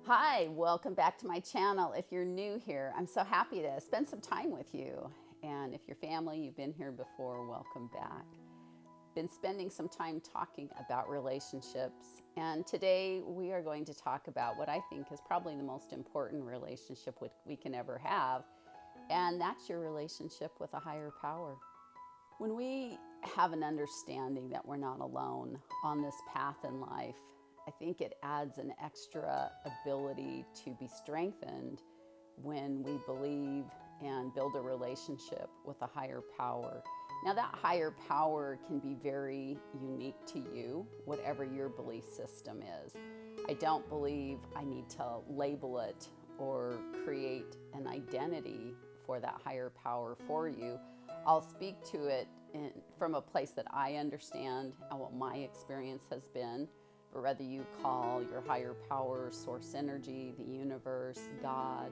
Hi, welcome back to my channel. If you're new here, I'm so happy to spend some time with you. And if you're family, you've been here before, welcome back. Been spending some time talking about relationships, and today we are going to talk about what I think is probably the most important relationship we can ever have, and that's your relationship with a higher power. When we have an understanding that we're not alone on this path in life, I think it adds an extra ability to be strengthened when we believe and build a relationship with a higher power. Now, that higher power can be very unique to you, whatever your belief system is. I don't believe I need to label it or create an identity for that higher power for you. I'll speak to it from a place that I understand and what my experience has been. But whether you call your higher power, source energy, the universe, God,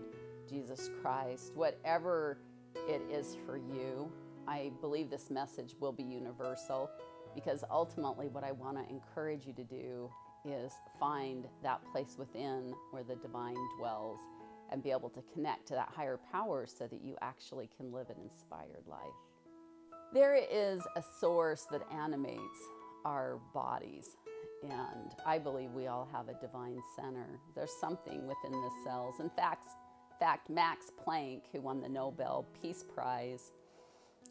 Jesus Christ, whatever it is for you, I believe this message will be universal, because ultimately what I want to encourage you to do is find that place within where the divine dwells and be able to connect to that higher power so that you actually can live an inspired life. There is a source that animates our bodies, and I believe we all have a divine center. There's something within the cells. In fact, Max Planck, who won the Nobel Peace Prize,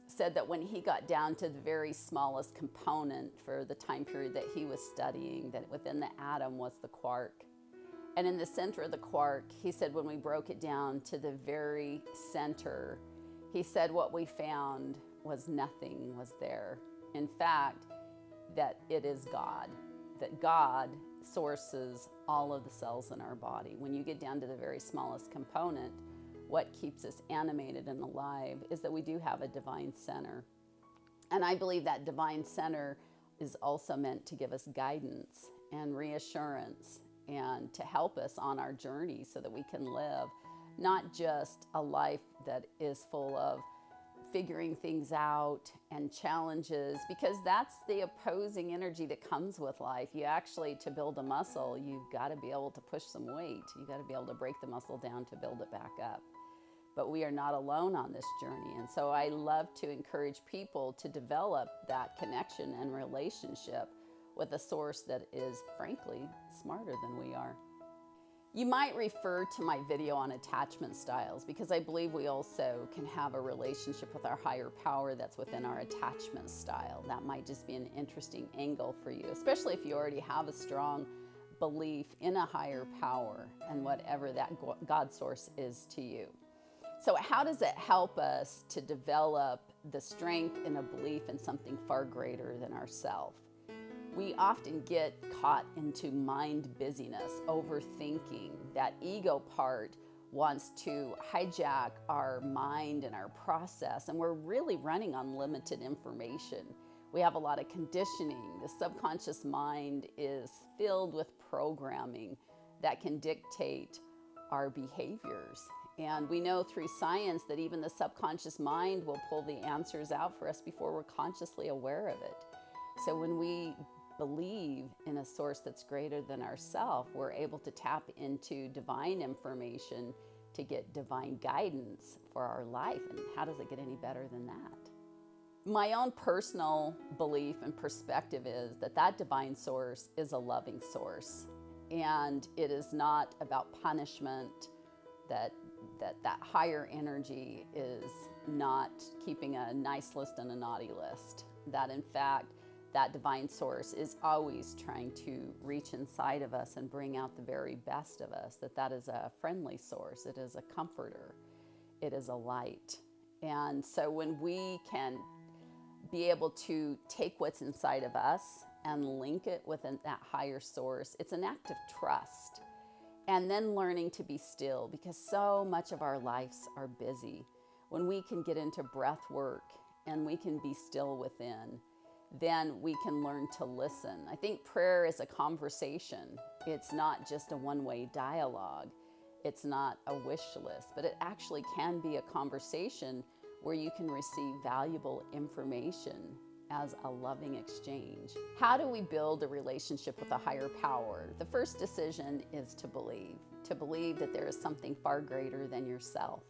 said that when he got down to the very smallest component for the time period that he was studying, that within the atom was the quark. And in the center of the quark, he said when we broke it down to the very center, he said what we found was nothing was there. In fact, that it is God, that God sources all of the cells in our body. When you get down to the very smallest component, what keeps us animated and alive is that we do have a divine center. And I believe that divine center is also meant to give us guidance and reassurance and to help us on our journey so that we can live not just a life that is full of figuring things out and challenges, because that's the opposing energy that comes with life. You actually, to build a muscle, you've got to be able to push some weight. You got to be able to break the muscle down to build it back up. But we are not alone on this journey. And so I love to encourage people to develop that connection and relationship with a source that is, frankly, smarter than we are. You might refer to my video on attachment styles, because I believe we also can have a relationship with our higher power that's within our attachment style. That might just be an interesting angle for you, especially if you already have a strong belief in a higher power and whatever that God source is to you. So how does it help us to develop the strength in a belief in something far greater than ourselves? We often get caught into mind busyness, overthinking. That ego part wants to hijack our mind and our process, and we're really running on limited information. We have a lot of conditioning. The subconscious mind is filled with programming that can dictate our behaviors. And we know through science that even the subconscious mind will pull the answers out for us before we're consciously aware of it. So when we believe in a source that's greater than ourselves, we're able to tap into divine information to get divine guidance for our life. And how does it get any better than that? My own personal belief and perspective is that that divine source is a loving source. And it is not about punishment, that higher energy is not keeping a nice list and a naughty list. That in fact, that divine source is always trying to reach inside of us and bring out the very best of us, that is a friendly source, it is a comforter, it is a light. And so when we can be able to take what's inside of us and link it with that higher source, it's an act of trust. And then learning to be still, because so much of our lives are busy. When we can get into breath work and we can be still within, then we can learn to listen. I think prayer is a conversation. It's not just a one-way dialogue. It's not a wish list, but it actually can be a conversation where you can receive valuable information as a loving exchange. How do we build a relationship with a higher power? The first decision is to believe that there is something far greater than yourself.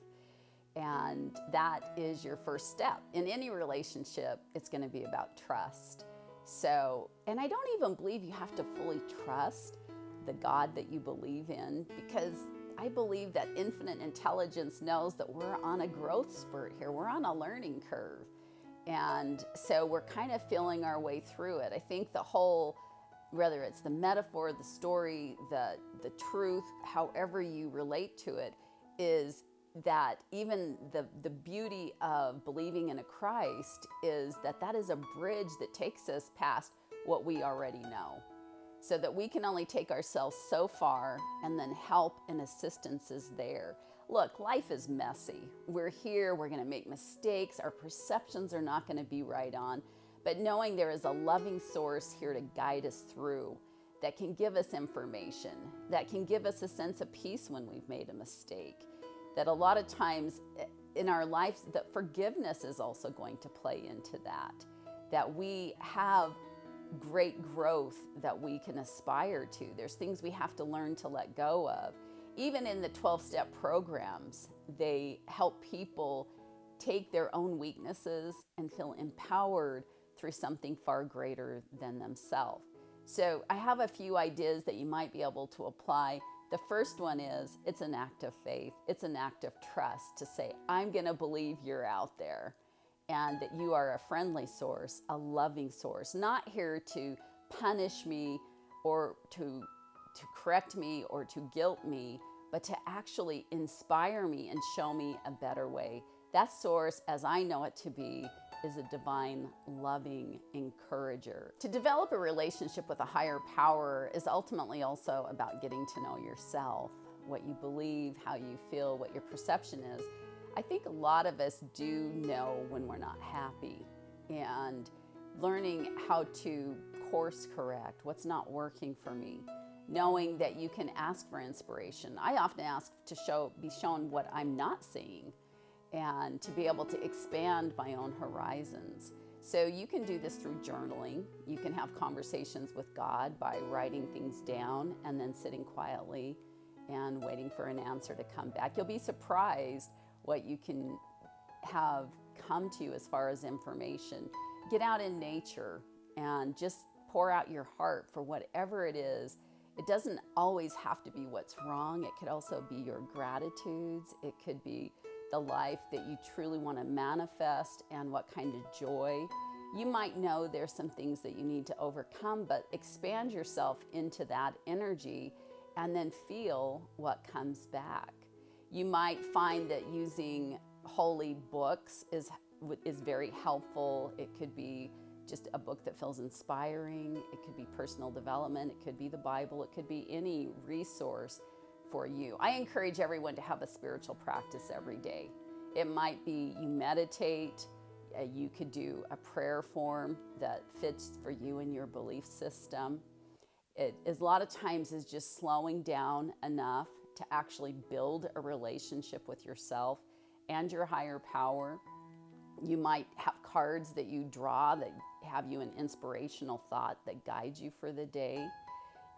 And that is your first step. In any relationship, it's going to be about trust. So, and I don't even believe you have to fully trust the God that you believe in, because I believe that infinite intelligence knows that we're on a growth spurt here. We're on a learning curve. And so we're kind of feeling our way through it. I think the whole, whether it's the metaphor, the story, the truth, however you relate to it, is that even the beauty of believing in a Christ is that is a bridge that takes us past what we already know, so that we can only take ourselves so far, and then help and assistance is there. Look, life is messy. We're here, we're going to make mistakes, our perceptions are not going to be right on, but knowing there is a loving source here to guide us through, that can give us information, that can give us a sense of peace when we've made a mistake, that a lot of times in our lives, that forgiveness is also going to play into that we have great growth that we can aspire to. There's things we have to learn to let go of. Even in the 12-step programs, they help people take their own weaknesses and feel empowered through something far greater than themselves. So I have a few ideas that you might be able to apply. The first one is, it's an act of faith. It's an act of trust to say, I'm going to believe you're out there, and that you are a friendly source, a loving source, not here to punish me or to correct me or to guilt me, but to actually inspire me and show me a better way. That source, as I know it to be, is a divine, loving encourager. To develop a relationship with a higher power is ultimately also about getting to know yourself, what you believe, how you feel, what your perception is. I think a lot of us do know when we're not happy, and learning how to course correct what's not working for me, knowing that you can ask for inspiration. I often ask to be shown what I'm not seeing, and to be able to expand my own horizons. So you can do this through journaling. You can have conversations with God by writing things down and then sitting quietly and waiting for an answer to come back. You'll be surprised what you can have come to you as far as information. Get out in nature and just pour out your heart for whatever it is. It doesn't always have to be what's wrong. It could also be your gratitudes. It could be the life that you truly want to manifest and what kind of joy. You might know there's some things that you need to overcome, but expand yourself into that energy and then feel what comes back. You might find that using holy books is very helpful. It could be just a book that feels inspiring. It could be personal development. It could be the Bible. It could be any resource for you. I encourage everyone to have a spiritual practice every day. It might be you meditate. You could do a prayer form that fits for you and your belief system. It is a lot of times is just slowing down enough to actually build a relationship with yourself and your higher power. You might have cards that you draw that have you an inspirational thought that guides you for the day.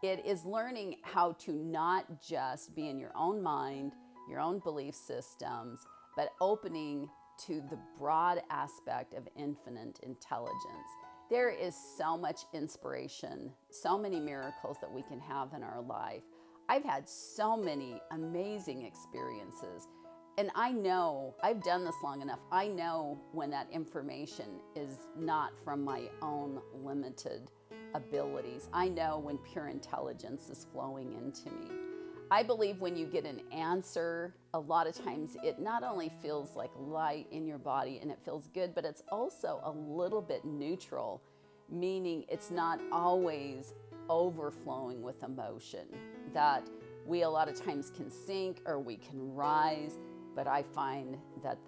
It is learning how to not just be in your own mind, your own belief systems, but opening to the broad aspect of infinite intelligence. There is so much inspiration, so many miracles that we can have in our life. I've had so many amazing experiences, and I know, I've done this long enough, I know when that information is not from my own limited abilities. I know when pure intelligence is flowing into me. I believe when you get an answer, a lot of times it not only feels like light in your body and it feels good, but it's also a little bit neutral, meaning it's not always overflowing with emotion, that we a lot of times can sink or we can rise, but I find that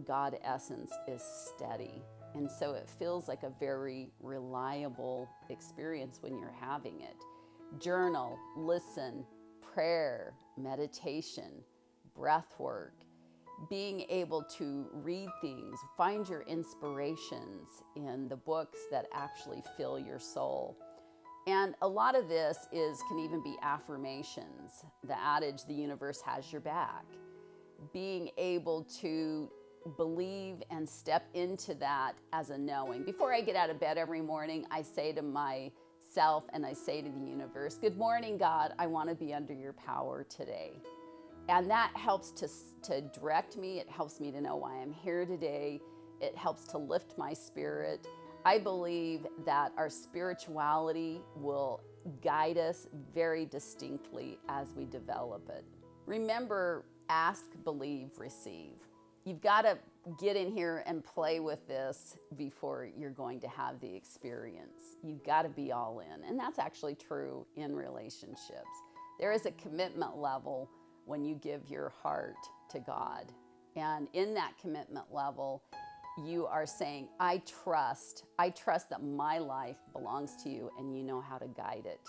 God essence is steady. And so it feels like a very reliable experience when you're having it. Journal, listen, prayer, meditation, breath work. being able to read things, find your inspirations in the books that actually fill your soul. And a lot of this can even be affirmations, the adage, the universe has your back. Being able to believe and step into that as a knowing. Before I get out of bed every morning, I say to myself and I say to the universe, good morning, God, I want to be under your power today. And that helps to direct me. It helps me to know why I'm here today. It helps to lift my spirit. I believe that our spirituality will guide us very distinctly as we develop it. Remember, ask, believe, receive. You've got to get in here and play with this before you're going to have the experience. You've got to be all in. And that's actually true in relationships. There is a commitment level when you give your heart to God. And in that commitment level, you are saying, I trust that my life belongs to you and you know how to guide it,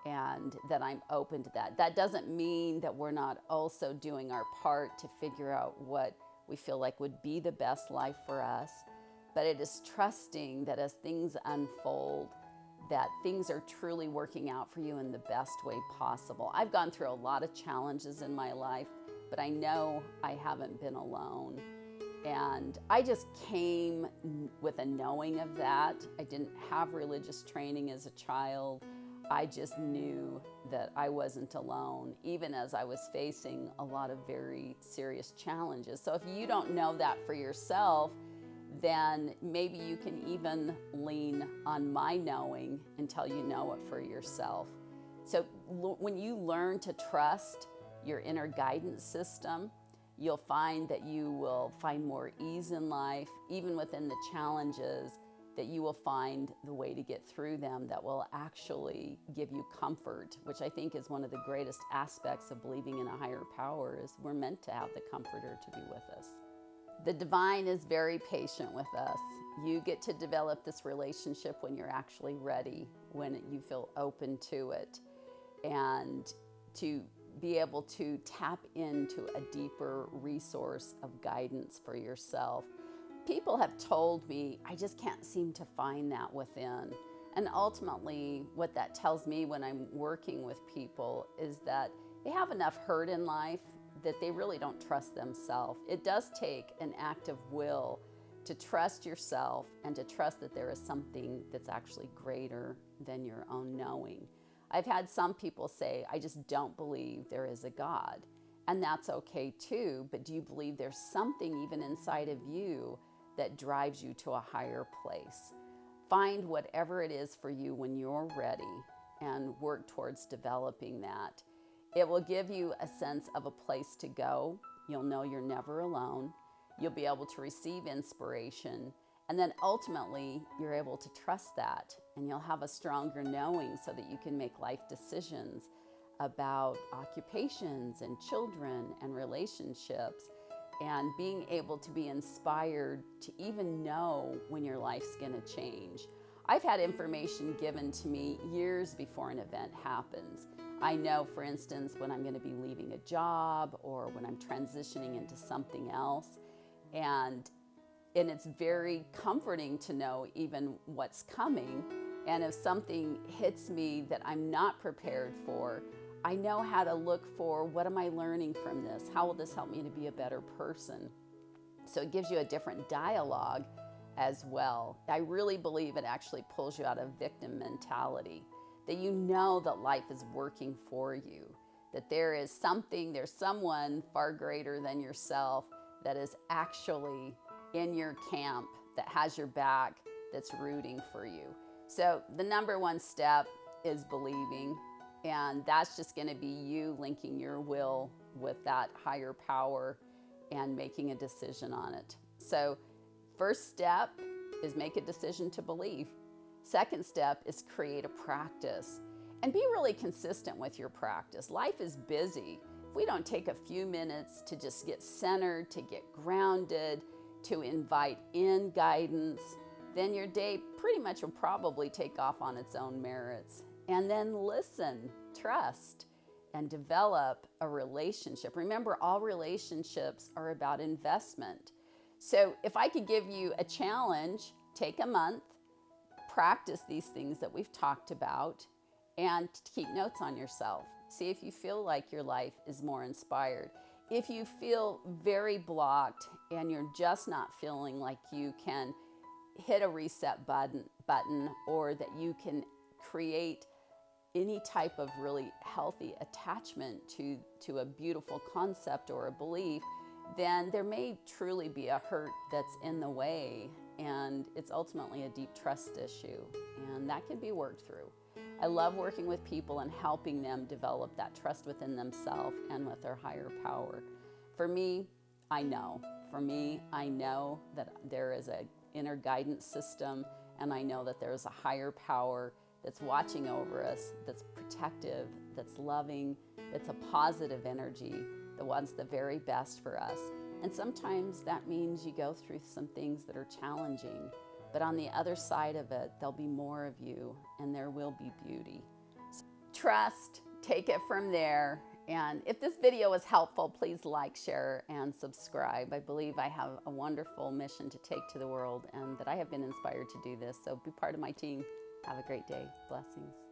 and that I'm open to that. That doesn't mean that we're not also doing our part to figure out what we feel like would be the best life for us, but it is trusting that as things unfold, that things are truly working out for you in the best way possible. I've gone through a lot of challenges in my life, but I know I haven't been alone. And I just came with a knowing of that. I didn't have religious training as a child. I just knew that I wasn't alone, even as I was facing a lot of very serious challenges. So if you don't know that for yourself, then maybe you can even lean on my knowing until you know it for yourself. So when you learn to trust your inner guidance system, you'll find that you will find more ease in life, even within the challenges, that you will find the way to get through them that will actually give you comfort, which I think is one of the greatest aspects of believing in a higher power, is we're meant to have the comforter to be with us. The divine is very patient with us. You get to develop this relationship when you're actually ready, when you feel open to it, and to be able to tap into a deeper resource of guidance for yourself. People have told me, I just can't seem to find that within. And ultimately, what that tells me when I'm working with people is that they have enough hurt in life that they really don't trust themselves. It does take an act of will to trust yourself and to trust that there is something that's actually greater than your own knowing. I've had some people say, I just don't believe there is a God. And that's okay too, but do you believe there's something even inside of you that drives you to a higher place? Find whatever it is for you when you're ready and work towards developing that. It will give you a sense of a place to go. You'll know you're never alone. You'll be able to receive inspiration. And then ultimately, you're able to trust that, and you'll have a stronger knowing so that you can make life decisions about occupations and children and relationships, and being able to be inspired to even know when your life's going to change. I've had information given to me years before an event happens. I know, for instance, when I'm going to be leaving a job or when I'm transitioning into something else, and it's very comforting to know even what's coming. And if something hits me that I'm not prepared for, I know how to look for, what am I learning from this? How will this help me to be a better person? So it gives you a different dialogue as well. I really believe it actually pulls you out of victim mentality, that you know that life is working for you, that there's someone far greater than yourself that is actually in your camp, that has your back, that's rooting for you. So the number one step is believing, and that's just going to be you linking your will with that higher power and making a decision on it. So first step is make a decision to believe. Second step is create a practice and be really consistent with your practice. Life is busy. If we don't take a few minutes to just get centered, to get grounded, to invite in guidance, then your day pretty much will probably take off on its own merits. And then listen, trust, and develop a relationship. Remember, all relationships are about investment. So if I could give you a challenge, take a month, practice these things that we've talked about, and keep notes on yourself. See if you feel like your life is more inspired. If you feel very blocked and you're just not feeling like you can hit a reset button or that you can create any type of really healthy attachment to a beautiful concept or a belief, then there may truly be a hurt that's in the way, and it's ultimately a deep trust issue, and that can be worked through. I love working with people and helping them develop that trust within themselves and with their higher power. For me, I know that there is an inner guidance system, and I know that there is a higher power that's watching over us, that's protective, that's loving, that's a positive energy, that wants the very best for us. And sometimes that means you go through some things that are challenging, but on the other side of it, there'll be more of you and there will be beauty. So trust, take it from there. And if this video was helpful, please like, share, and subscribe. I believe I have a wonderful mission to take to the world and that I have been inspired to do this. So be part of my team. Have a great day. Blessings.